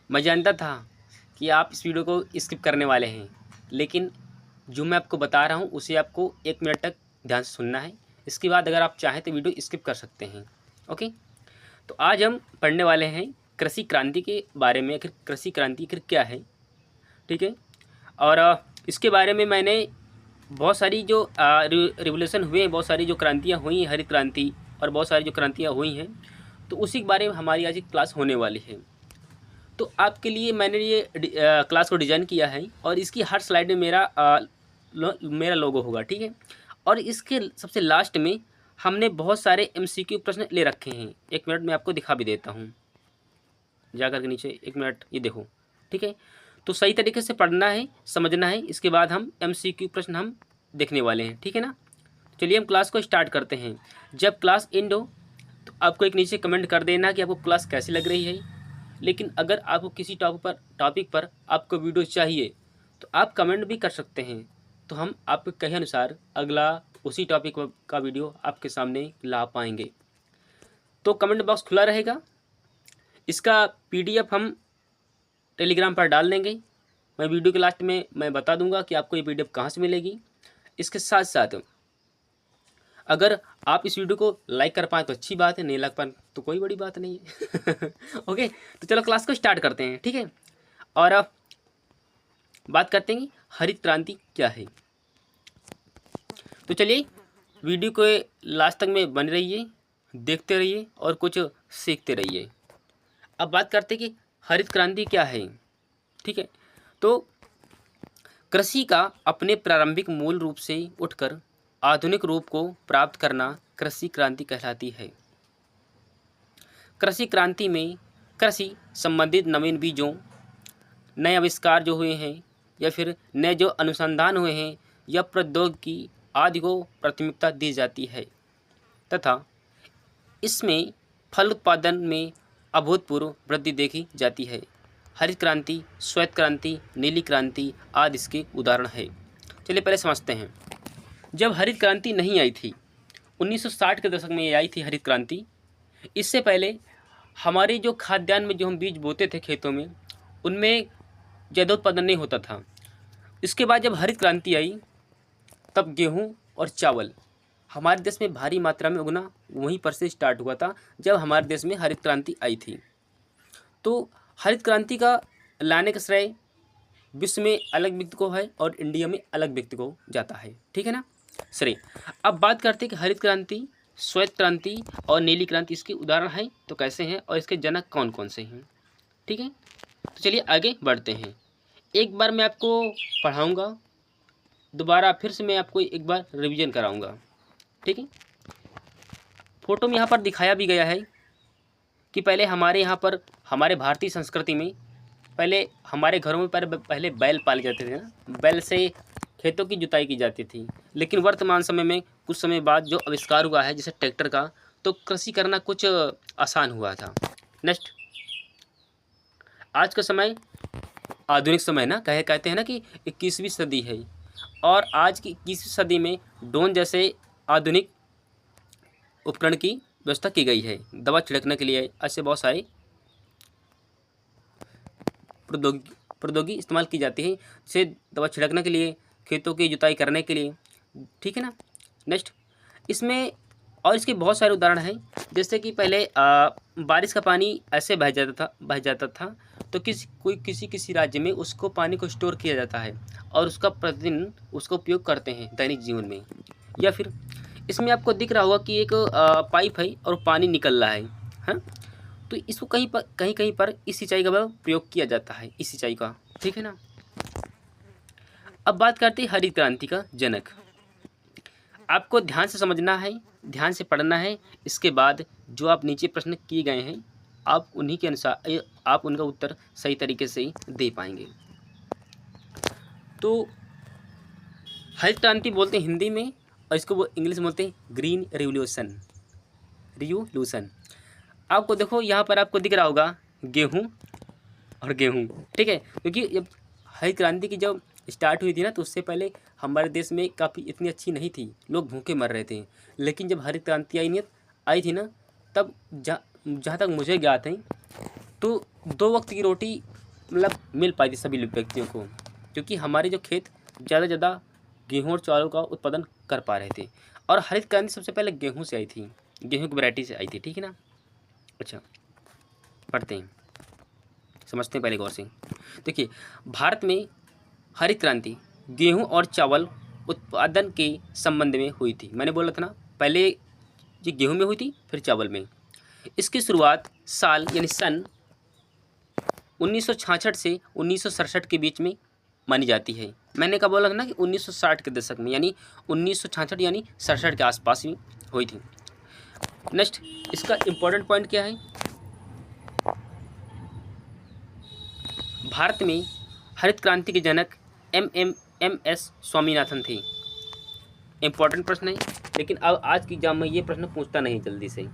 मैं जानता था कि आप इस वीडियो को स्किप करने वाले हैं, लेकिन जो मैं आपको बता रहा हूँ उसे आपको 1 मिनट तक ध्यान से सुनना है। इसके बाद अगर आप चाहें तो वीडियो स्किप कर सकते हैं। ओके, तो आज हम पढ़ने वाले हैं कृषि क्रांति के बारे में। आखिर कृषि क्रांति आखिर क्या है, ठीक है। और इसके बारे में मैंने बहुत सारी जो रिवोल्यूशन हुए हैं, बहुत सारी जो क्रांतियाँ हुई हैं, हरित क्रांति और बहुत सारी जो क्रांतियाँ हुई हैं, तो उसी के बारे में हमारी आज एक क्लास होने वाली है। तो आपके लिए मैंने ये क्लास को डिज़ाइन किया है और इसकी हर स्लाइड में मेरा लोगो होगा, ठीक है। और इसके सबसे लास्ट में हमने बहुत सारे MCQ प्रश्न ले रखे हैं। 1 मिनट में आपको दिखा भी देता हूँ, जाकर के नीचे 1 मिनट, ये देखो, ठीक है। तो सही तरीके से पढ़ना है, समझना है, इसके बाद हम MCQ प्रश्न हम देखने वाले हैं, ठीक है ना। चलिए हम क्लास को स्टार्ट करते हैं। जब क्लास एंड हो तो आपको एक नीचे कमेंट कर देना कि आपको क्लास कैसी लग रही है। लेकिन अगर आपको किसी टॉपिक पर आपको वीडियो चाहिए तो आप कमेंट भी कर सकते हैं, तो हम आपके कहे अनुसार अगला उसी टॉपिक का वीडियो आपके सामने ला पाएंगे। तो कमेंट बॉक्स खुला रहेगा। इसका PDF हम टेलीग्राम पर डाल देंगे। मैं वीडियो के लास्ट में मैं बता दूंगा कि आपको ये PDF कहाँ से मिलेगी। इसके साथ साथ अगर आप इस वीडियो को लाइक कर पाएँ तो अच्छी बात है, नहीं लग पाए तो कोई बड़ी बात नहीं है। ओके, तो चलो क्लास को स्टार्ट करते हैं, ठीक है। और अब बात करते हैं कि हरित क्रांति क्या है। तो चलिए वीडियो को लास्ट तक में बने रहिए, देखते रहिए और कुछ सीखते रहिए। अब बात करते हैं कि हरित क्रांति क्या है, ठीक है। तो कृषि का अपने प्रारंभिक मूल रूप से उठकर आधुनिक रूप को प्राप्त करना कृषि क्रांति कहलाती है। कृषि क्रांति में कृषि संबंधित नवीन बीजों, नए आविष्कार जो हुए हैं या फिर नए जो अनुसंधान हुए हैं या प्रौद्योगिकी आदि को प्राथमिकता दी जाती है तथा इसमें फल उत्पादन में अभूतपूर्व वृद्धि देखी जाती है। हरित क्रांति, श्वेत क्रांति, नीली क्रांति आदि इसके उदाहरण है। चलिए पहले समझते हैं। जब हरित क्रांति नहीं आई थी, 1960 के दशक में ये आई थी हरित क्रांति। इससे पहले हमारी जो खाद्यान्न में जो हम बीज बोते थे खेतों में, उनमें ज़्यादा उत्पादन नहीं होता था। इसके बाद जब हरित क्रांति आई तब गेहूँ और चावल हमारे देश में भारी मात्रा में उगना वहीं पर से स्टार्ट हुआ था, जब हमारे देश में हरित क्रांति आई थी। तो हरित क्रांति का लाने का श्रेय विश्व में अलग व्यक्ति को है और इंडिया में अलग व्यक्ति को जाता है, ठीक है ना। श्रेय। अब बात करते हैं कि हरित क्रांति, श्वेत क्रांति और नीली क्रांति इसके उदाहरण हैं तो कैसे हैं और इसके जनक कौन कौन से हैं, ठीक है। तो चलिए आगे बढ़ते हैं। एक बार मैं आपको पढ़ाऊँगा, दोबारा फिर से मैं आपको एक बार रिवीजन कराऊँगा, ठीक है। फोटो में यहाँ पर दिखाया भी गया है कि पहले हमारे यहाँ पर हमारे भारतीय संस्कृति में पहले हमारे घरों में पहले बैल पाले जाते थे ना, बैल से खेतों की जुताई की जाती थी। लेकिन वर्तमान समय में कुछ समय बाद जो आविष्कार हुआ है जैसे ट्रैक्टर का, तो कृषि करना कुछ आसान हुआ था। नेक्स्ट, आज का समय आधुनिक समय ना कहते हैं ना कि 21वीं सदी है, और आज की 21वीं सदी में ड्रोन जैसे आधुनिक उपकरण की व्यवस्था की गई है। दवा छिड़कने के लिए ऐसे बहुत सारी प्रौद्योगिकी इस्तेमाल की जाती है, जैसे दवा छिड़कने के लिए, खेतों की जुताई करने के लिए, ठीक है ना। नेक्स्ट, इसमें और इसके बहुत सारे उदाहरण हैं। जैसे कि पहले बारिश का पानी ऐसे बह जाता था तो किसी राज्य में उसको पानी को स्टोर किया जाता है और उसका प्रतिदिन उसका उपयोग करते हैं दैनिक जीवन में। या फिर इसमें आपको दिख रहा होगा कि एक पाइप है और पानी निकल रहा है, हाँ। तो इसको कहीं पर इस सिंचाई का प्रयोग किया जाता है, इस सिंचाई का, ठीक है ना। अब बात करते हैं हरित क्रांति का जनक। आपको ध्यान से समझना है, ध्यान से पढ़ना है। इसके बाद जो आप नीचे प्रश्न किए गए हैं आप उन्हीं के अनुसार आप उनका उत्तर सही तरीके से दे पाएंगे। तो हरित क्रांति बोलते हैं हिंदी में, और इसको वो इंग्लिश में बोलते हैं ग्रीन रिवोल्यूशन। आपको देखो यहाँ पर आपको दिख रहा होगा गेहूँ और गेहूँ, ठीक है। क्योंकि जब हरित क्रांति की जब स्टार्ट हुई थी ना, तो उससे पहले हमारे देश में काफ़ी इतनी अच्छी नहीं थी, लोग भूखे मर रहे थे। लेकिन जब हरित क्रांति आई थी ना, तब जहाँ तक मुझे ज्ञात है तो 2 वक्त की रोटी मतलब मिल पाई थी सभी व्यक्तियों को, क्योंकि हमारे जो खेत ज़्यादा ज़्यादा गेहूँ और चावल का उत्पादन कर पा रहे थे। और हरित क्रांति सबसे पहले गेहूँ से आई थी, गेहूँ की वैरायटी से आई थी, ठीक है ना। अच्छा, पढ़ते हैं, समझते हैं पहले गौर से। देखिए, भारत में हरित क्रांति गेहूँ और चावल उत्पादन के संबंध में हुई थी। मैंने बोला था ना, पहले ये गेहूँ में हुई थी, फिर चावल में। इसकी शुरुआत साल यानी सन 1966 से 1967 के बीच में मानी जाती है। मैंने कहा बोला ना कि 1960 के दशक में, यानी 1966 यानी 67 के आसपास ही हुई थी। नेक्स्ट, इसका इम्पोर्टेंट पॉइंट क्या है? भारत में हरित क्रांति के जनक एम एस स्वामीनाथन थे। इम्पोर्टेंट प्रश्न है, लेकिन अब आज की एग्जाम में ये प्रश्न पूछता नहीं जल्दी से,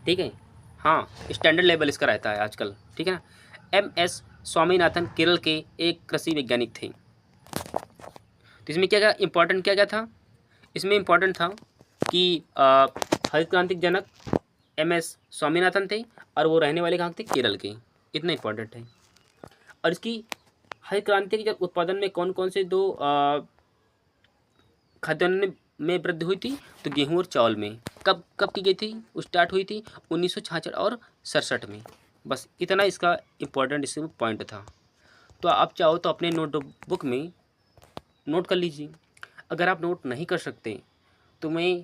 ठीक है। हाँ, स्टैंडर्ड लेवल इसका रहता है आजकल, ठीक है ना। एम.एस. स्वामीनाथन केरल के एक कृषि वैज्ञानिक थे। तो इसमें क्या क्या इम्पोर्टेंट क्या क्या था? इसमें इम्पोर्टेंट था कि हरित क्रांति के जनक एम.एस. स्वामीनाथन थे और वो रहने वाले कहाँ थे? केरल के। इतना इम्पोर्टेंट है। और इसकी हरित क्रांति के जब उत्पादन में कौन कौन से दो खाद्यान्न में वृद्धि हुई थी? तो गेहूँ और चावल में। कब कब की गई थी? स्टार्ट हुई थी 1966 और 67 में। बस इतना इसका इम्पोर्टेंट इसमें पॉइंट था। तो आप चाहो तो अपने नोटबुक में नोट कर लीजिए। अगर आप नोट नहीं कर सकते तो मैं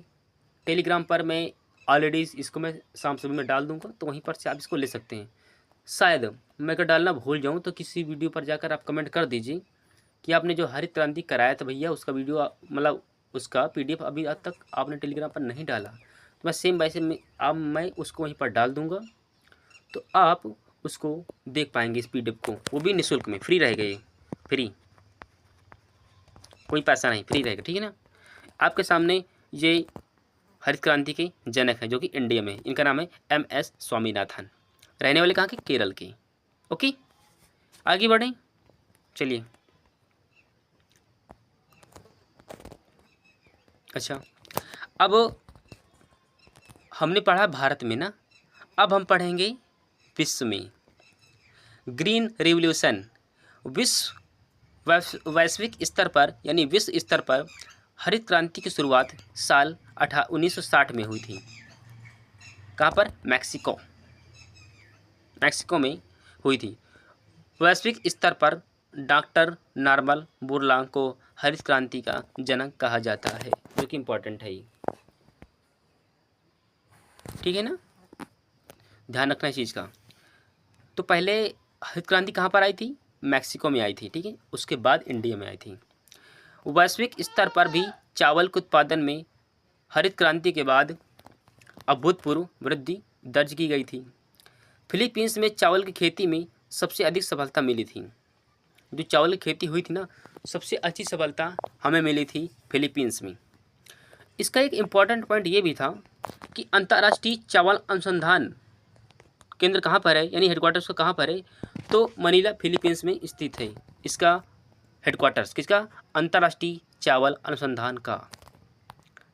टेलीग्राम पर मैं ऑलरेडी इसको मैं शाम सुबह में डाल दूंगा, तो वहीं पर से आप इसको ले सकते हैं। शायद मैं अगर डालना भूल जाऊं तो किसी वीडियो पर जाकर आप कमेंट कर दीजिए कि आपने जो हरित क्रांति कराया था भैया, उसका वीडियो मतलब उसका PDF अभी आज तक आपने टेलीग्राम पर नहीं डाला, तो मैं सेम वैसे मैं उसको वहीं पर डाल दूंगा, तो आप उसको देख पाएंगे इस PDF को। वो भी निःशुल्क में, फ्री रहेगा, ये फ्री, कोई पैसा नहीं, फ्री रहेगा, ठीक है ना। आपके सामने ये हरित क्रांति के जनक हैं जो कि इंडिया में, इनका नाम है एम.एस. स्वामीनाथन, रहने वाले कहाँ के? केरल के। ओके, आगे बढ़ें, चलिए। अच्छा, अब हमने पढ़ा भारत में ना, अब हम पढ़ेंगे विश्व में। ग्रीन रिवॉल्यूशन वैश्विक स्तर पर यानी विश्व स्तर पर हरित क्रांति की शुरुआत साल 1960 में हुई थी। कहाँ पर? मैक्सिको में हुई थी। वैश्विक स्तर पर डॉक्टर नॉर्मन बोरलॉग को हरित क्रांति का जनक कहा जाता है, जो कि इम्पोर्टेंट है ये, ठीक है ना, ध्यान रखना इस चीज़ का। तो पहले हरित क्रांति कहाँ पर आई थी? मैक्सिको में आई थी, ठीक है। उसके बाद इंडिया में आई थी। वैश्विक स्तर पर भी चावल के उत्पादन में हरित क्रांति के बाद अभूतपूर्व वृद्धि दर्ज की गई थी। फिलीपींस में चावल की खेती में सबसे अधिक सफलता मिली थी। जो चावल की खेती हुई थी ना, सबसे अच्छी सफलता हमें मिली थी फिलीपींस में। इसका एक इम्पॉर्टेंट पॉइंट ये भी था कि अंतर्राष्ट्रीय चावल अनुसंधान केंद्र कहाँ पर है, यानी हेडक्वार्टर्स का कहाँ पर है? तो मनीला फिलीपींस में स्थित है इसका हेडक्वार्टर्स। किसका? अंतर्राष्ट्रीय चावल अनुसंधान का,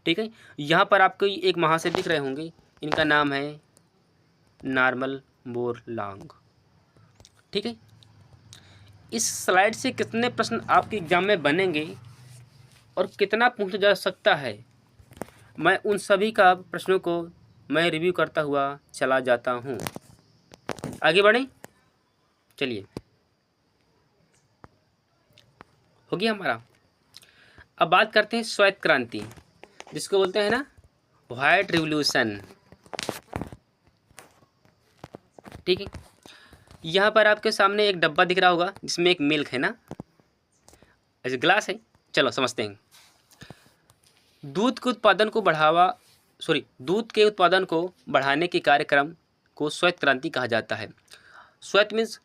ठीक है। यहाँ पर आपको एक महाशय दिख रहे होंगे, इनका नाम है नॉर्मन बोरलॉग, ठीक है। इस स्लाइड से कितने प्रश्न आपके एग्जाम में बनेंगे और कितना पूछा जा सकता है, मैं उन सभी का प्रश्नों को मैं रिव्यू करता हुआ चला जाता हूँ। आगे बढ़ें, चलिए, हो गया हमारा। अब बात करते हैं श्वेत क्रांति, जिसको बोलते हैं ना व्हाइट रिवॉल्यूशन, ठीक है। यहाँ पर आपके सामने एक डब्बा दिख रहा होगा जिसमें एक मिल्क है ना, ऐसे ग्लास है। चलो समझते हैं। दूध के उत्पादन को बढ़ाने के कार्यक्रम को श्वेत क्रांति कहा जाता है। श्वेत मीन्स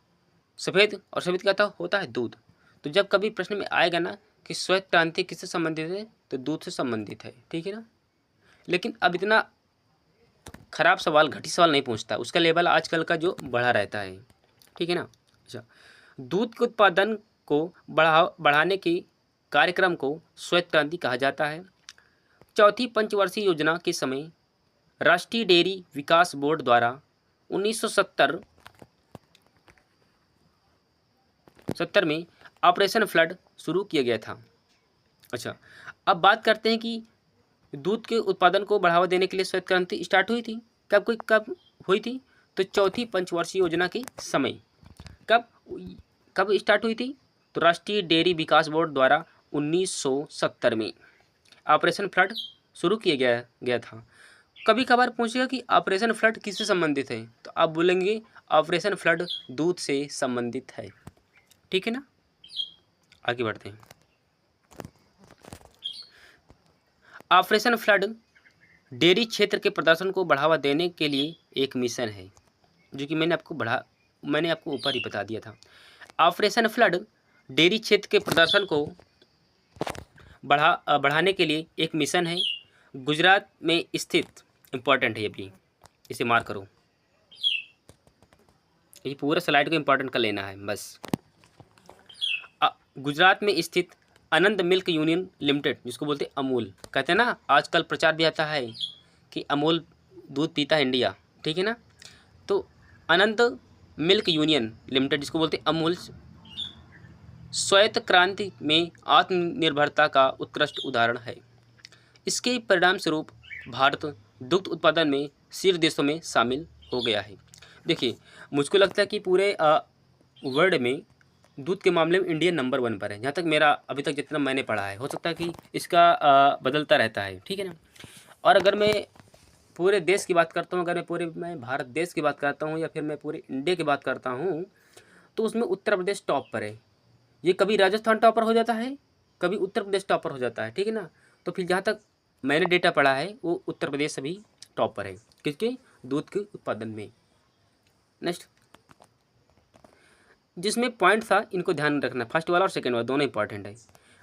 सफ़ेद, और सफ़ेद क्या होता है? दूध। तो जब कभी प्रश्न में आएगा ना कि श्वेत क्रांति किससे संबंधित है, तो दूध से संबंधित है, ठीक है ना। लेकिन अब इतना खराब सवाल, घटिया सवाल नहीं पूछता, उसका लेवल आजकल का जो बढ़ा रहता है, ठीक है ना। अच्छा, दूध के उत्पादन को बढ़ाने के कार्यक्रम को श्वेत क्रांति कहा जाता है। चौथी पंचवर्षीय योजना के समय राष्ट्रीय डेयरी विकास बोर्ड द्वारा 1970 70 में ऑपरेशन फ्लड शुरू किया गया था। अच्छा, अब बात करते हैं कि दूध के उत्पादन को बढ़ावा देने के लिए श्वेत क्रांति स्टार्ट हुई थी। कब हुई थी? तो चौथी पंचवर्षीय योजना के समय। कब कब स्टार्ट हुई थी? तो राष्ट्रीय डेयरी विकास बोर्ड द्वारा 1970 में ऑपरेशन फ्लड शुरू किया गया था। कभी कभार पूछेगा कि ऑपरेशन फ्लड किससे संबंधित है, तो आप बोलेंगे ऑपरेशन फ्लड दूध से संबंधित है। ठीक है ना, आगे बढ़ते हैं। ऑपरेशन फ्लड डेयरी क्षेत्र के प्रदर्शन को बढ़ावा देने के लिए एक मिशन है, जो कि मैंने आपको ऊपर ही बता दिया था। ऑपरेशन फ्लड डेयरी क्षेत्र के प्रदर्शन को बढ़ाने के लिए एक मिशन है। गुजरात में स्थित, इम्पॉर्टेंट है ये भी, इसे मार्क करो। ये पूरा स्लाइड को इम्पॉर्टेंट कर लेना है बस। गुजरात में स्थित आनंद मिल्क यूनियन लिमिटेड, जिसको बोलते हैं अमूल, कहते हैं ना, आजकल प्रचार भी आता है कि अमूल दूध पीता है इंडिया, ठीक है ना। तो आनंद मिल्क यूनियन लिमिटेड, जिसको बोलते हैं अमूल, श्वेत क्रांति में आत्मनिर्भरता का उत्कृष्ट उदाहरण है। इसके परिणाम स्वरूप भारत दुग्ध उत्पादन में शीर्ष देशों में शामिल हो गया है। देखिए, मुझको लगता है कि पूरे वर्ल्ड में दूध के मामले में इंडिया नंबर 1 पर है, जहाँ तक मेरा अभी तक जितना मैंने पढ़ा है। हो सकता है कि इसका बदलता रहता है, ठीक है ना। और अगर मैं पूरे देश की बात करता हूँ, अगर मैं भारत देश की बात करता हूँ, या फिर मैं पूरे इंडिया की बात करता हूँ, तो उसमें उत्तर प्रदेश टॉप पर है। ये कभी राजस्थान टॉपर हो जाता है, कभी उत्तर प्रदेश टॉपर हो जाता है, ठीक है ना। तो फिर जहाँ तक मैंने डेटा पढ़ा है, वो उत्तर प्रदेश अभी टॉप पर है, किसके? दूध के उत्पादन में। नेक्स्ट, जिसमें पॉइंट था, इनको ध्यान रखना, फर्स्ट वाला और सेकंड वाला दोनों इंपॉर्टेंट है।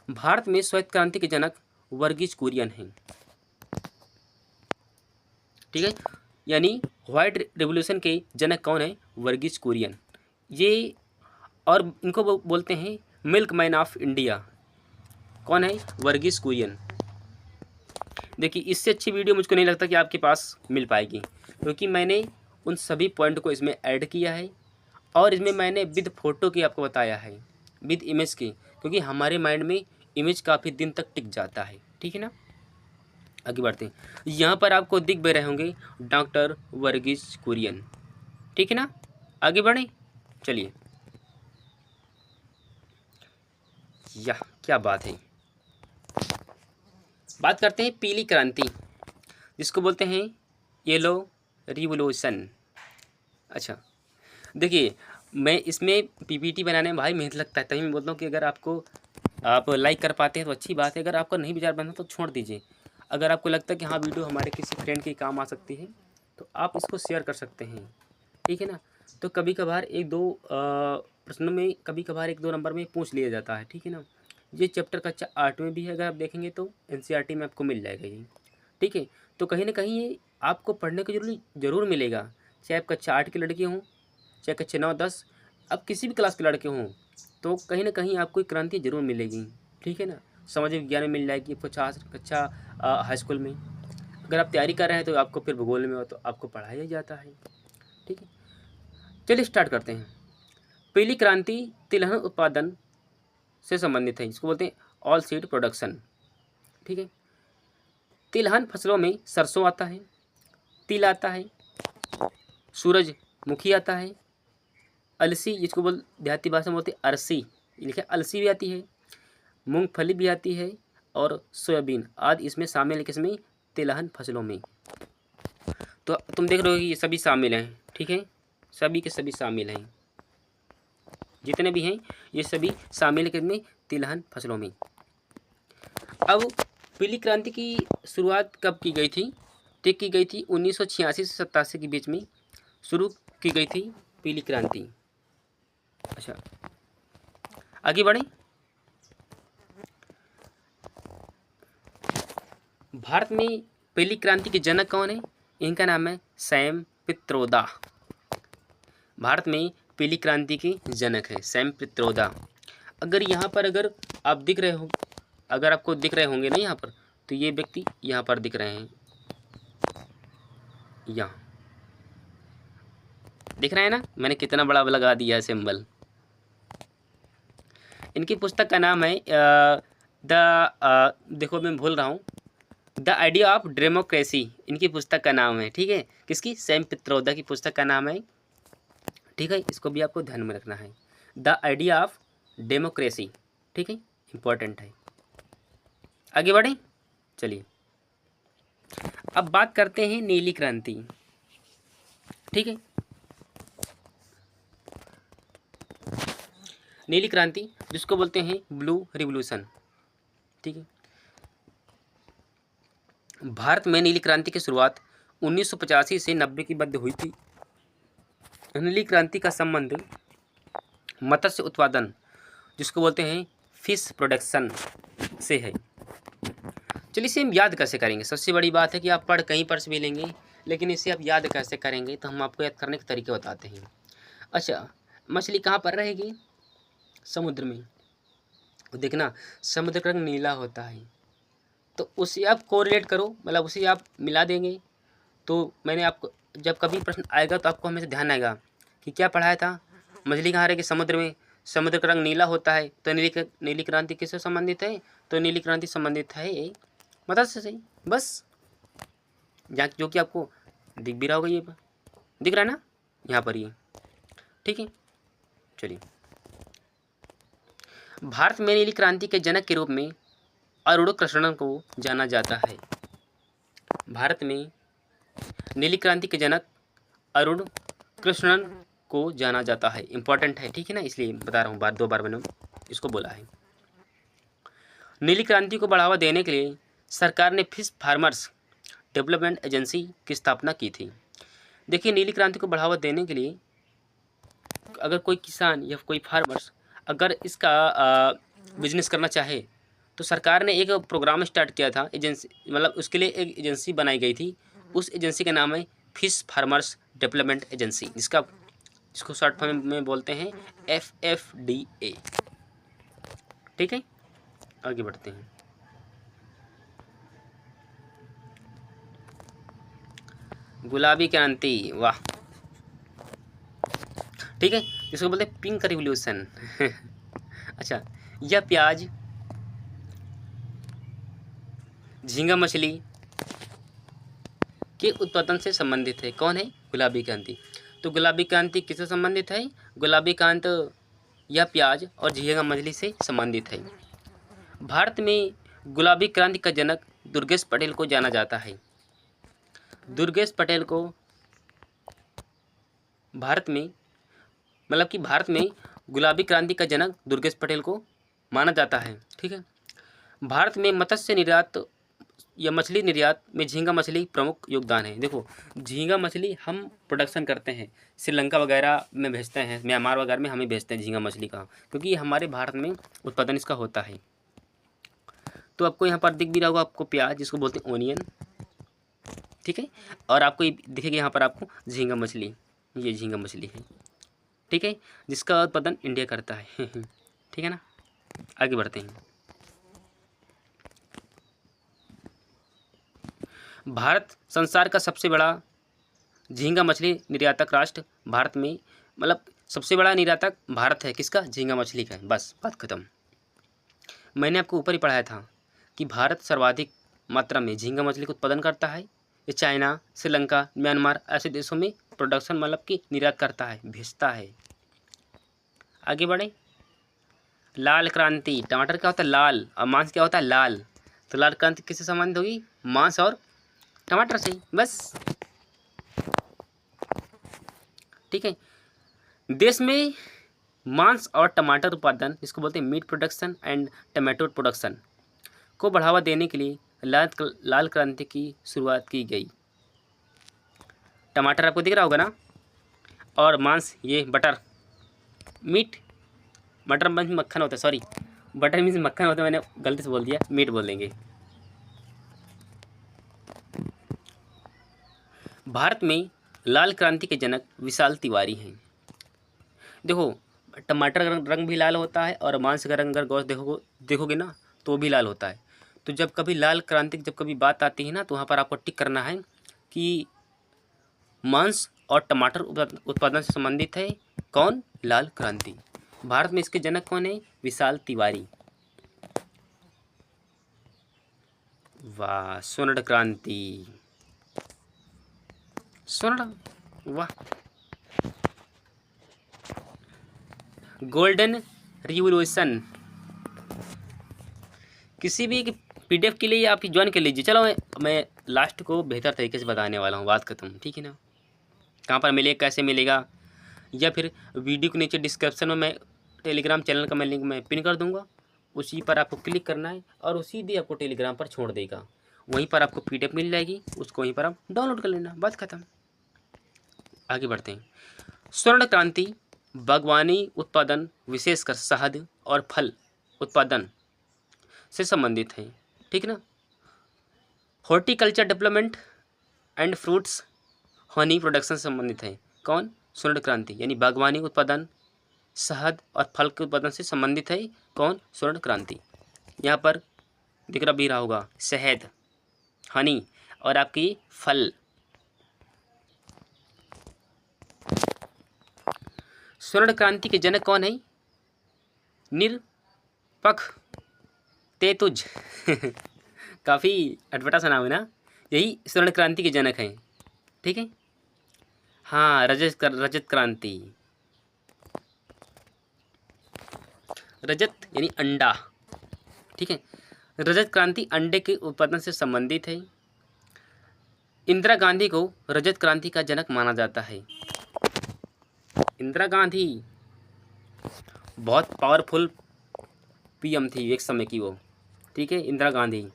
भारत में श्वेत क्रांति के जनक वर्गीज कुरियन हैं, ठीक है। यानी व्हाइट रेवोल्यूशन के जनक कौन है? वर्गीज कुरियन। ये, और इनको बोलते हैं मिल्क मैन ऑफ इंडिया। कौन है? वर्गीज कुरियन। देखिए, इससे अच्छी वीडियो मुझको नहीं लगता कि आपके पास मिल पाएगी, क्योंकि मैंने उन सभी पॉइंट को इसमें ऐड किया है, और इसमें मैंने विद फोटो की आपको बताया है, विद इमेज की, क्योंकि हमारे माइंड में इमेज काफ़ी दिन तक टिक जाता है, ठीक है ना। आगे बढ़ते हैं। यहाँ पर आपको दिख भी रहे होंगे डॉक्टर वर्गीज कुरियन, ठीक है ना। आगे बढ़ें, चलिए। यह क्या बात है, बात करते हैं पीली क्रांति, जिसको बोलते हैं येलो रिवोल्यूशन। अच्छा, देखिए, मैं इसमें पीपीटी बनाने में भाई मेहनत लगता है, तभी मैं बोलता हूँ कि अगर आप लाइक कर पाते हैं तो अच्छी बात है, अगर आपका नहीं विचार बनता तो छोड़ दीजिए। अगर आपको लगता है कि हाँ, वीडियो हमारे किसी फ्रेंड के काम आ सकती है, तो आप इसको शेयर कर सकते हैं, ठीक है ना। तो कभी कभार एक दो प्रश्नों में, कभी कभार 1-2 नंबर में पूछ लिया जाता है, ठीक है ना। ये चैप्टर कक्षा 8 में भी है, अगर आप देखेंगे तो एनसीईआरटी में आपको मिल जाएगा ये, ठीक है। तो कहीं ना कहीं ये आपको पढ़ने को ज़रूर मिलेगा, चाहे आप कक्षा 8 के लड़के हों, चाहे कक्षा 9-10, अब किसी भी क्लास के लड़के हों, तो कहीं ना कहीं आपको एक क्रांति जरूर मिलेगी, ठीक है ना। सामाजिक विज्ञान में मिल जाएगी आपको, कक्षा हाई स्कूल में। अगर आप तैयारी कर रहे हैं तो आपको फिर भूगोल में हो तो आपको पढ़ाया जाता है, ठीक है। चलिए स्टार्ट करते हैं। पीली क्रांति तिलहन उत्पादन से संबंधित है, जिसको बोलते हैं ऑल सीड प्रोडक्शन, ठीक है। तिलहन फसलों में सरसों आता है, तिल आता है, सूरजमुखी आता है, अलसी, जिसको देहाती भाषा में बोलते हैं अरसी, लिखे अलसी भी आती है, मूंगफली भी आती है, और सोयाबीन आदि इसमें शामिल है, किसमें? तिलहन फसलों में। तो तुम देख रहे हो कि ये सभी शामिल हैं, ठीक है, सभी के सभी शामिल हैं, जितने भी हैं ये सभी शामिल है किसमें? तिलहन फसलों में। अब पीली क्रांति की शुरुआत कब की गई थी? तो की गई थी 1986 से 87 के बीच में शुरू की गई थी पीली क्रांति। अच्छा, आगे बढ़ें। भारत में पीली क्रांति के जनक कौन है? इनका नाम है सैम पित्रोदा। भारत में पीली क्रांति के जनक है सैम पित्रोदा। अगर यहाँ पर अगर आप दिख रहे हो, अगर आपको दिख रहे होंगे ना यहाँ पर, तो ये व्यक्ति यहाँ पर दिख रहे हैं, यहाँ दिख रहा है ना, मैंने कितना बड़ा लगा दिया है सिंबल। इनकी पुस्तक का नाम है देखो मैं भूल रहा हूँ, द आइडिया ऑफ डेमोक्रेसी इनकी पुस्तक का नाम है। ठीक है, किसकी? सैम पित्रोदा की पुस्तक का नाम है। ठीक है, इसको भी आपको ध्यान में रखना है, द आइडिया ऑफ डेमोक्रेसी। ठीक है, इम्पोर्टेंट है। आगे बढ़े, चलिए अब बात करते हैं नीली क्रांति। ठीक है, नीली क्रांति जिसको बोलते हैं ब्लू रिवॉल्यूशन। ठीक है, भारत में नीली क्रांति की शुरुआत 1985 से 90 की मध्य हुई थी। नीली क्रांति का संबंध मत्स्य उत्पादन जिसको बोलते हैं फिश प्रोडक्शन से है। चलिए इसे हम याद कैसे करेंगे। सबसे बड़ी बात है कि आप कहीं पर से भी लेंगे, लेकिन इसे आप याद कैसे करेंगे, तो हम आपको याद करने के तरीके बताते हैं। अच्छा, मछली कहाँ पर रहेगी? समुद्र में। देखना, समुद्र का रंग नीला होता है, तो उसे आप कोरिलेट करो, मतलब उसे आप मिला देंगे। तो मैंने आपको जब कभी प्रश्न आएगा तो आपको हमेशा ध्यान आएगा कि क्या पढ़ाया था, मछली कहाँ रहेगी? समुद्र में। समुद्र का रंग नीला होता है, तो नीली क्रांति किससे संबंधित है? तो नीली क्रांति संबंधित है मत्स्य से। बस, जो कि आपको दिख भी रहा होगा, ये दिख रहा है ना यहाँ पर ये। ठीक है, चलिए भारत में नीली क्रांति के जनक के रूप में अरुण कृष्णन को जाना जाता है। भारत में नीली क्रांति के जनक अरुण कृष्णन को जाना जाता है। इंपॉर्टेंट है, ठीक है ना, इसलिए बता रहा हूँ, दो बार मैंने इसको बोला है। नीली क्रांति को बढ़ावा देने के लिए सरकार ने फिश फार्मर्स डेवलपमेंट एजेंसी की स्थापना की थी। देखिए, नीली क्रांति को बढ़ावा देने के लिए अगर कोई किसान या कोई फार्मर्स अगर इसका बिजनेस करना चाहे, तो सरकार ने एक प्रोग्राम स्टार्ट किया था, एजेंसी, मतलब उसके लिए एक एजेंसी बनाई गई थी। उस एजेंसी का नाम है फिश फार्मर्स डेवलपमेंट एजेंसी, जिसको शॉर्ट फॉर्म में बोलते हैं FFDA। ठीक है, आगे बढ़ते हैं। गुलाबी क्रांति, वाह, ठीक है, जिसको बोलते हैं पिंक रिवॉल्यूशन। अच्छा, यह प्याज, झींगा मछली के उत्पादन से संबंधित है। कौन है? गुलाबी क्रांति। तो गुलाबी क्रांति किससे संबंधित है? गुलाबी क्रांति यह प्याज और झींगा मछली से संबंधित है। भारत में गुलाबी क्रांति का जनक दुर्गेश पटेल को जाना जाता है। दुर्गेश पटेल को भारत में गुलाबी क्रांति का जनक दुर्गेश पटेल को माना जाता है। ठीक है, भारत में मत्स्य निर्यात या मछली निर्यात में झींगा मछली प्रमुख योगदान है। देखो, झींगा मछली हम प्रोडक्शन करते हैं, श्रीलंका वगैरह में भेजते हैं, म्यांमार वगैरह में हमें भेजते हैं झींगा मछली का, क्योंकि हमारे भारत में उत्पादन इसका होता है। तो आपको यहाँ पर दिख भी रहा होगा आपको प्याज, जिसको बोलते हैं ओनियन। ठीक है, और आपको दिखेगी यहाँ पर आपको झींगा मछली, ये झींगा मछली है। ठीक है, जिसका उत्पादन इंडिया करता है। ठीक है ना, आगे बढ़ते हैं। भारत संसार का सबसे बड़ा झींगा मछली निर्यातक राष्ट्र। भारत में सबसे बड़ा निर्यातक भारत है। किसका? झींगा मछली का। बस, बात खत्म। मैंने आपको ऊपर ही पढ़ाया था कि भारत सर्वाधिक मात्रा में झींगा मछली का उत्पादन करता है। ये चाइना, श्रीलंका, म्यांमार ऐसे देशों में प्रोडक्शन की निर्यात करता है, भेजता है। आगे बढ़े। लाल क्रांति, टमाटर क्या होता है? लाल, और मांस क्या होता है? लाल। तो लाल क्रांति किससे संबंधित होगी? मांस और टमाटर से। बस, ठीक है। देश में मांस और टमाटर उत्पादन, जिसको बोलते हैं meat production and tomato production, को बढ़ावा देने के लिए लाल क्रांति की शुरुआत की गई। टमाटर आपको दिख रहा होगा ना, और मांस ये बटर, मीट, बटर मीन्स मक्खन होता है, सॉरी, बटर मीन्स मक्खन होता है, मैंने गलती से बोल दिया, मीट बोल देंगे। भारत में लाल क्रांति के जनक विशाल तिवारी हैं। देखो, टमाटर का रंग भी लाल होता है और मांस का रंग अगर गौर देखोगे ना तो वो भी लाल होता है। तो जब कभी लाल क्रांति की जब कभी बात आती है ना, तो वहाँ पर आपको टिक करना है कि मांस और टमाटर उत्पादन से संबंधित है कौन? लाल क्रांति। भारत में इसके जनक कौन है? विशाल तिवारी। वाह, स्वर्ण क्रांति, स्वर्ण, वाह। गोल्डन रिवोल्यूशन, किसी भी पीडीएफ के लिए आप ज्वाइन कर लीजिए। चलो मैं लास्ट को बेहतर तरीके से बताने वाला हूँ, बात खत्म, ठीक है ना। कहाँ पर मिलेगा, कैसे मिलेगा, या फिर वीडियो के नीचे डिस्क्रिप्शन में मैं टेलीग्राम चैनल का मैं लिंक मैं पिन कर दूंगा, उसी पर आपको क्लिक करना है और उसी भी आपको टेलीग्राम पर छोड़ देगा। वहीं पर आपको पीडीएफ मिल जाएगी, उसको वहीं पर आप डाउनलोड कर लेना, बात खत्म। आगे बढ़ते हैं। स्वर्ण क्रांति बागवानी उत्पादन, विशेषकर शहद और फल उत्पादन से संबंधित है, ठीक है ना। Horticulture development and fruits honey production से संबंधित है। कौन? स्वर्ण क्रांति, यानी बागवानी उत्पादन, शहद और फल के उत्पादन से संबंधित है। कौन? स्वर्ण क्रांति। यहाँ पर दिख रहा भी रहा होगा, शहद, हनी और आपकी फल। स्वर्ण क्रांति के जनक कौन है? निरपख तेतुज काफ़ी अटपटा सा नाम है ना। यही स्वर्ण क्रांति के जनक हैं, ठीक है। हाँ, रजत क्रांति, रजत यानी अंडा, ठीक है। रजत क्रांति अंडे के उत्पादन से संबंधित है। इंदिरा गांधी को रजत क्रांति का जनक माना जाता है। इंदिरा गांधी बहुत पावरफुल पीएम थी एक समय की वो, ठीक है, इंदिरा गांधी।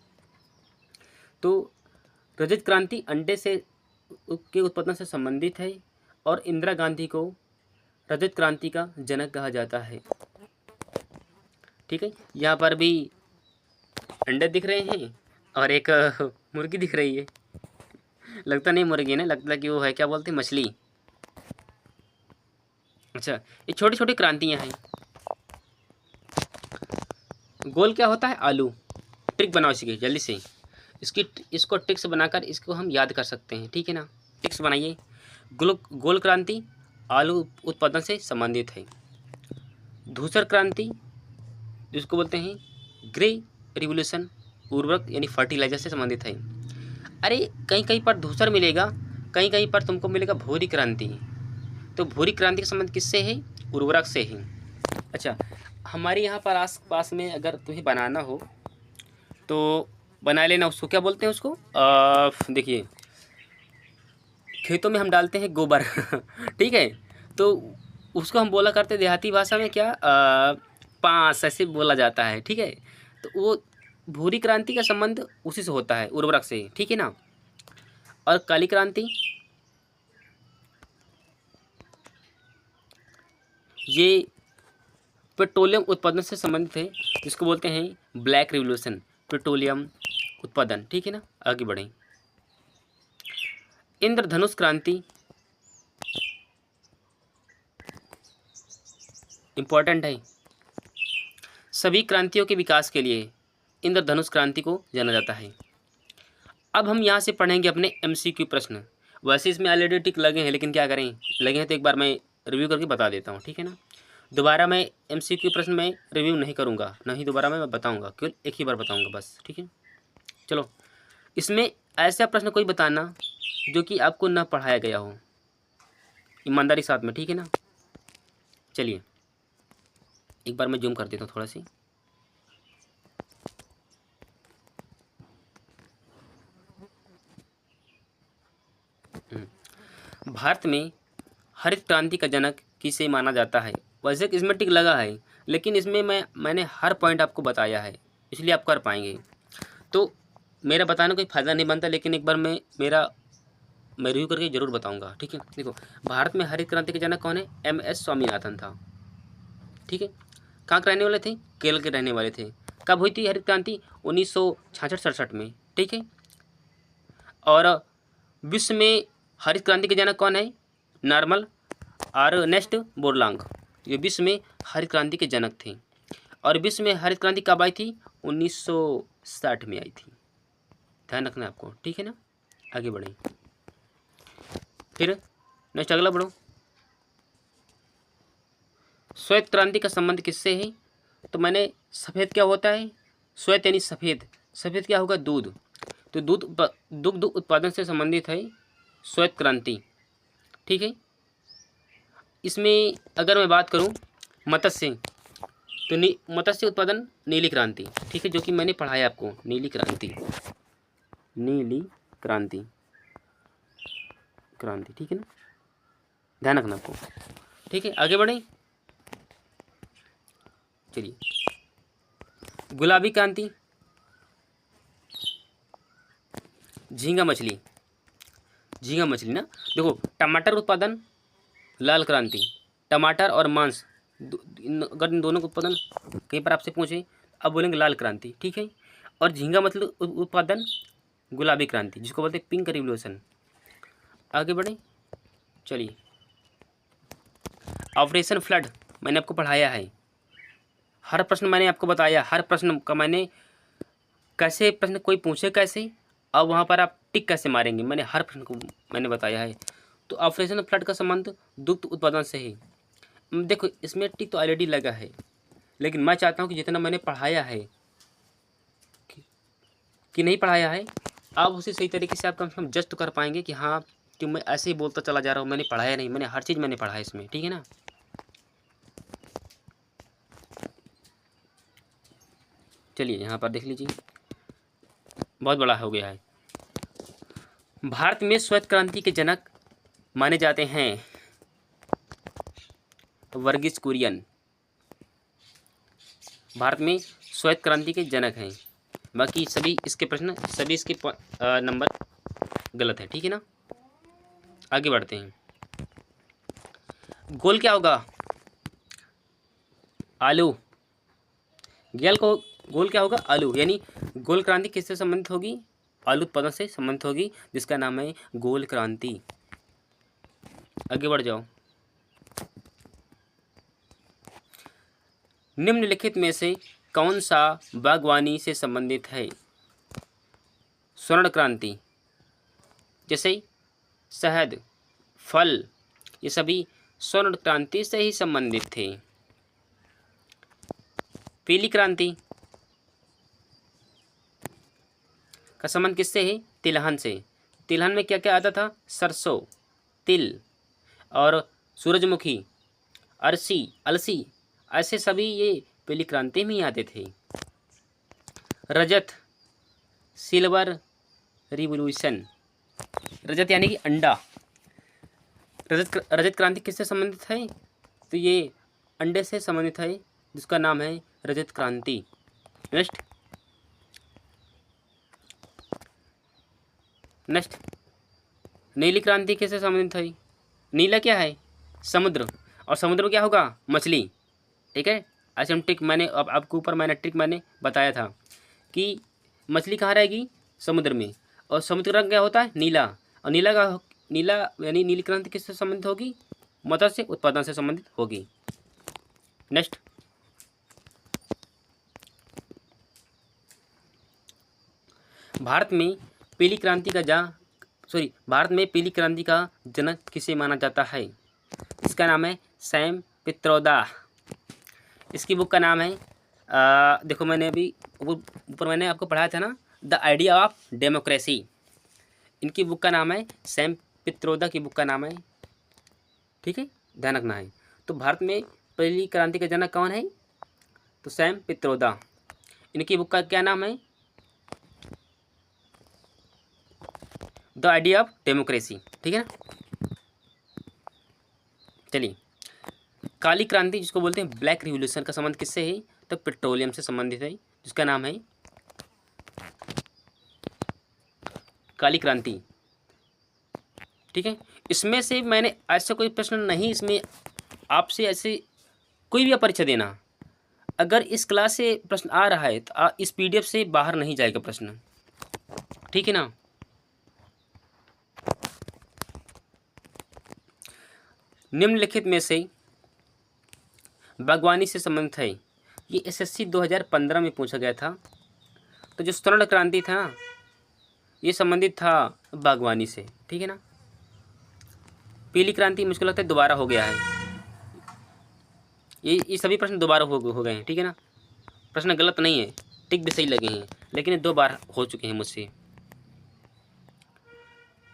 तो रजत क्रांति अंडे से के उत्पादन से संबंधित है और इंदिरा गांधी को रजत क्रांति का जनक कहा जाता है, ठीक है। यहाँ पर भी अंडे दिख रहे हैं और एक मुर्गी दिख रही है। लगता नहीं मुर्गी ना, लगता कि वो है, क्या बोलते हैं, मछली। अच्छा, ये छोटी छोटी क्रांतियाँ हैं। गोल क्या होता है? आलू। ट्रिक बनाओ इसकी जल्दी से, इसको ट्रिक्स बनाकर इसको हम याद कर सकते हैं, ठीक है ना। ट्रिक्स बनाइए। गोल क्रांति आलू उत्पादन से संबंधित है। धूसर क्रांति जिसको बोलते हैं ग्रे रिवोल्यूशन, उर्वरक यानी फर्टिलाइजर से संबंधित है। अरे कहीं कहीं पर धूसर मिलेगा, कहीं कहीं पर तुमको मिलेगा भूरी क्रांति। तो भूरी क्रांति का संबंध किससे है? उर्वरक से ही। अच्छा, हमारे यहाँ पर आस पास में अगर तुम्हें बनाना हो तो बना लेना। उसको क्या बोलते हैं? उसको देखिए, खेतों में हम डालते हैं गोबर ठीक है, तो उसको हम बोला करते देहाती भाषा में क्या, पांस ऐसे बोला जाता है, ठीक है। तो वो भूरी क्रांति का संबंध उसी से होता है, उर्वरक से, ठीक है ना। और काली क्रांति ये पेट्रोलियम उत्पादन से संबंधित है, जिसको बोलते हैं ब्लैक रिवोल्यूशन, पेट्रोलियम उत्पादन, ठीक है ना। आगे बढ़ें। इंद्रधनुष क्रांति इम्पोर्टेंट है। सभी क्रांतियों के विकास के लिए इंद्रधनुष क्रांति को जाना जाता है। अब हम यहाँ से पढ़ेंगे अपने MCQ प्रश्न। वैसे इसमें ऑलरेडी टिक लगे हैं, लेकिन क्या करें, लगे हैं तो एक बार मैं रिव्यू करके बता देता हूँ, ठीक है ना। दोबारा मैं MCQ प्रश्न में रिव्यू नहीं करूँगा, नहीं दोबारा मैं बताऊँगा, केवल एक ही बार बताऊँगा बस, ठीक है। चलो, इसमें ऐसा प्रश्न कोई बताना जो कि आपको न पढ़ाया गया हो, ईमानदारी साथ में, ठीक है ना। चलिए एक बार मैं जूम कर देता हूँ थोड़ा सी। भारत में हरित क्रांति का जनक किसे माना जाता है? वैसे इसमें टिक लगा है, लेकिन इसमें मैंने हर पॉइंट आपको बताया है, इसलिए आप कर पाएंगे। तो मेरा बताने कोई फ़ायदा नहीं बनता, लेकिन एक बार मैं रिव्यू करके ज़रूर बताऊंगा, ठीक है। देखो, भारत में हरित क्रांति के जनक कौन है? MS स्वामीनाथन था, ठीक है। कहाँ के रहने वाले थे? केरल के रहने वाले थे। कब हुई थी हरित क्रांति? 1966-67 में, ठीक है। और विश्व में हरित क्रांति के जनक कौन है? नॉर्मल और नेक्स्ट बोरलांग, ये विश्व में हरित क्रांति के जनक थे। और विश्व में हरित क्रांति कब आई थी? 1960 में आई थी, ध्यान रखना आपको, ठीक है ना। आगे बढ़ें, फिर नेक्स्ट अगला बढ़ो। श्वेत क्रांति का संबंध किससे है? तो मैंने सफ़ेद क्या होता है? श्वेत यानी सफ़ेद, सफ़ेद क्या होगा? दूध। तो दुग्ध उत्पादन से संबंधित है श्वेत क्रांति। ठीक है। इसमें अगर मैं बात करूं मत्स्य, तो मत्स्य उत्पादन नीली क्रांति। ठीक है, जो कि मैंने पढ़ाया आपको, नीली क्रांति, नीली क्रांति, क्रांति। ठीक है ना, ध्यान रखना आपको। ठीक है, आगे बढ़ें। चलिए, गुलाबी क्रांति, झींगा मछली, झींगा मछली ना। देखो, टमाटर उत्पादन लाल क्रांति, टमाटर और मांस अगर इन दोनों का उत्पादन कहीं पर आपसे पूछे, अब बोलेंगे लाल क्रांति। ठीक है। और झींगा मछली उत्पादन गुलाबी क्रांति, जिसको बोलते हैं पिंक रिवोल्यूशन। आगे बढ़ें। चलिए, ऑपरेशन फ्लड मैंने आपको पढ़ाया है, हर प्रश्न मैंने आपको बताया, हर प्रश्न का मैंने कैसे प्रश्न कोई पूछे कैसे और वहाँ पर आप टिक कैसे मारेंगे, मैंने हर प्रश्न को मैंने बताया है। तो ऑपरेशन फ्लड का संबंध दुग्ध उत्पादन से है। देखो, इसमें टिक तो ऑलरेडी लगा है, लेकिन मैं चाहता हूँ कि जितना मैंने पढ़ाया है कि नहीं पढ़ाया है, आप उसे सही तरीके से आप कम से कम जज तो कर पाएंगे कि हाँ, कि मैं ऐसे ही बोलता चला जा रहा हूँ, मैंने पढ़ाया नहीं, मैंने हर चीज़ मैंने पढ़ा है इसमें। ठीक है ना। चलिए, यहाँ पर देख लीजिए, बहुत बड़ा हो गया है। भारत में श्वेत क्रांति के जनक माने जाते हैं वर्गीस कुरियन। भारत में श्वेत क्रांति के जनक हैं। बाकी सभी इसके प्रश्न, सभी इसके नंबर गलत है। ठीक है ना। आगे बढ़ते हैं। गोल क्या होगा? आलू। गोल क्या होगा? आलू। यानी गोल क्रांति किससे संबंधित होगी? आलू उत्पादन से संबंधित होगी, जिसका नाम है गोल क्रांति। आगे बढ़ जाओ। निम्नलिखित में से कौन सा बागवानी से संबंधित है? स्वर्ण क्रांति, जैसे शहद, फल, ये सभी स्वर्ण क्रांति से ही संबंधित थे। पीली क्रांति का संबंध किससे है? तिलहन से। तिलहन में क्या क्या आता था? सरसों, तिल और सूरजमुखी, अरसी, अलसी, ऐसे सभी ये पीली क्रांति में ही आते थे। रजत, सिल्वर रिवॉल्यूशन, रजत यानी कि अंडा। रजत क्रांति किससे संबंधित है? तो ये अंडे से संबंधित है, जिसका नाम है रजत क्रांति। नेक्स्ट, नीली क्रांति किससे संबंधित है? नीला क्या है? समुद्र, और समुद्र में क्या होगा? मछली। ठीक है। ऐसे हम ट्रिक मैंने अब आपके ऊपर मैंने ट्रिक मैंने बताया था कि मछली कहाँ रहेगी? समुद्र में। और समुद्र का रंग क्या होता है? नीला। और नीला यानी नीली क्रांति किससे संबंधित होगी? मत्स्य उत्पादन से संबंधित होगी। नेक्स्ट, भारत में पीली क्रांति का जनक किसे माना जाता है? इसका नाम है सैम पित्रोदा। इसकी बुक का नाम है देखो, मैंने अभी ऊपर मैंने आपको पढ़ाया था ना, द आइडिया ऑफ डेमोक्रेसी। इनकी बुक का नाम है, सैम पित्रोदा की बुक का नाम है। ठीक है, ध्यान रखना है। तो भारत में पहली क्रांति का जनक कौन है? तो सैम पित्रोदा। इनकी बुक का क्या नाम है? The idea of democracy. ठीक है ना। चलिए, काली क्रांति जिसको बोलते हैं ब्लैक रिवॉल्यूशन का संबंध किससे है? तो पेट्रोलियम से संबंधित है, जिसका नाम है काली क्रांति। ठीक है। इसमें से मैंने ऐसा कोई प्रश्न नहीं, इसमें आपसे ऐसे कोई भी परीक्षा देना, अगर इस क्लास से प्रश्न आ रहा है तो इस पीडीएफ से बाहर नहीं जाएगा प्रश्न। ठीक है ना। निम्नलिखित में से बागवानी से संबंधित है, ये एसएससी 2015 में पूछा गया था। तो जो स्वर्ण क्रांति था ना, ये संबंधित था बागवानी से। ठीक है ना। पीली क्रांति मुझको लगता है दोबारा हो गया है। ये सभी प्रश्न दोबारा हो गए हैं, ठीक है ना। प्रश्न गलत नहीं है, टिक भी सही लगे हैं, लेकिन ये 2 बार हो चुके हैं मुझसे।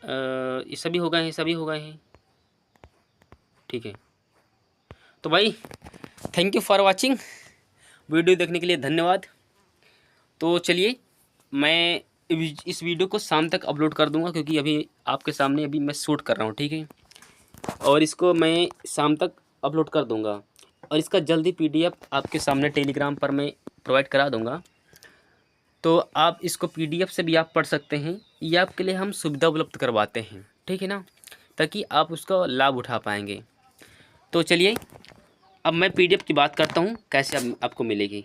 ये सभी हो गए हैं, सभी हो गए हैं, ठीक है। तो भाई thank you for watching, video देखने के लिए धन्यवाद। तो चलिए मैं इस वीडियो को शाम तक अपलोड कर दूंगा, क्योंकि अभी आपके सामने अभी मैं शूट कर रहा हूँ, ठीक है। और इसको मैं शाम तक अपलोड कर दूंगा, और इसका जल्दी PDF आपके सामने टेलीग्राम पर मैं प्रोवाइड करा दूंगा। तो आप इसको PDF से भी आप पढ़ सकते हैं, ये आपके लिए हम सुविधा उपलब्ध करवाते हैं, ठीक है ना, ताकि आप उसका लाभ उठा पाएंगे। तो चलिए अब मैं PDF की बात करता हूँ, कैसे आपको मिलेगी।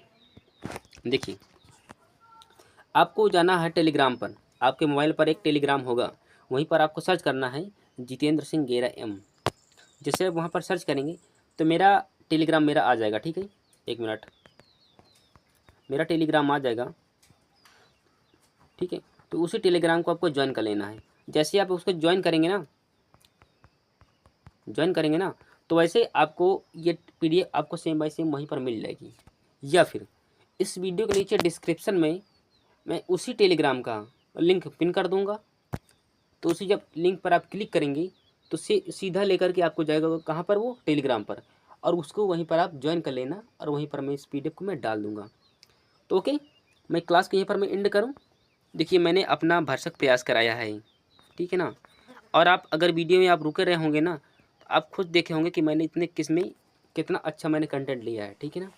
देखिए, आपको जाना है टेलीग्राम पर, आपके मोबाइल पर एक टेलीग्राम होगा, वहीं पर आपको सर्च करना है जितेंद्र सिंह गेरा M। जैसे वहाँ पर सर्च करेंगे तो मेरा टेलीग्राम मेरा आ जाएगा, ठीक है। 1 मिनट, मेरा टेलीग्राम आ जाएगा, ठीक है। तो उसी टेलीग्राम को आपको ज्वाइन कर लेना है। जैसे आप उसको ज्वाइन करेंगे ना, तो वैसे आपको ये PDF आपको सेम बाय सेम वहीं पर मिल जाएगी। या फिर इस वीडियो के नीचे डिस्क्रिप्शन में मैं उसी टेलीग्राम का लिंक पिन कर दूंगा। तो उसी जब लिंक पर आप क्लिक करेंगे तो सीधा लेकर के आपको जाएगा कहाँ पर, वो टेलीग्राम पर, और उसको वहीं पर आप ज्वाइन कर लेना, और वहीं पर मैं इस PDF को मैं डाल दूँगा। तो ओके, मैं क्लास को यहीं पर मैं एंड करूँ। देखिए मैंने अपना भरसक प्रयास कराया है, ठीक है ना। और आप अगर वीडियो में आप रुके रहे होंगे ना, तो आप खुद देखे होंगे कि मैंने कितना अच्छा मैंने कंटेंट लिया है, ठीक है ना।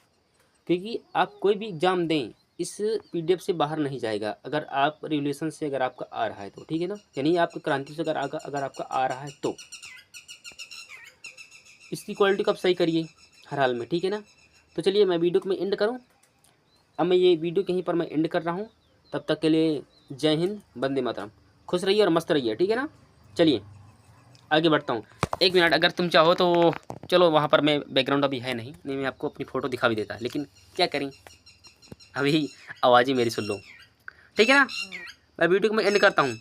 क्योंकि आप कोई भी एग्ज़ाम दें, इस PDF से बाहर नहीं जाएगा, अगर आप रिवोल्यूशन से अगर आपका आ रहा है तो, ठीक है ना, यानी आपके क्रांति से अगर आपका आ रहा है तो इसकी क्वालिटी को आप सही करिए हर हाल में, ठीक है ना। तो चलिए मैं वीडियो को मैं एंड करूँ। अब मैं ये वीडियो कहीं पर मैं एंड कर रहा हूँ। तब तक के लिए जय हिंद, वंदे मातरम। खुश रहिए और मस्त रहिए, ठीक है ना। चलिए आगे बढ़ता हूँ। 1 मिनट, अगर तुम चाहो तो चलो, वहाँ पर मैं बैकग्राउंड अभी है नहीं मैं आपको अपनी फ़ोटो दिखा भी देता, लेकिन क्या करें, अभी आवाज़ ही मेरी सुन लो, ठीक है ना। मैं वीडियो को मैं एंड करता हूँ।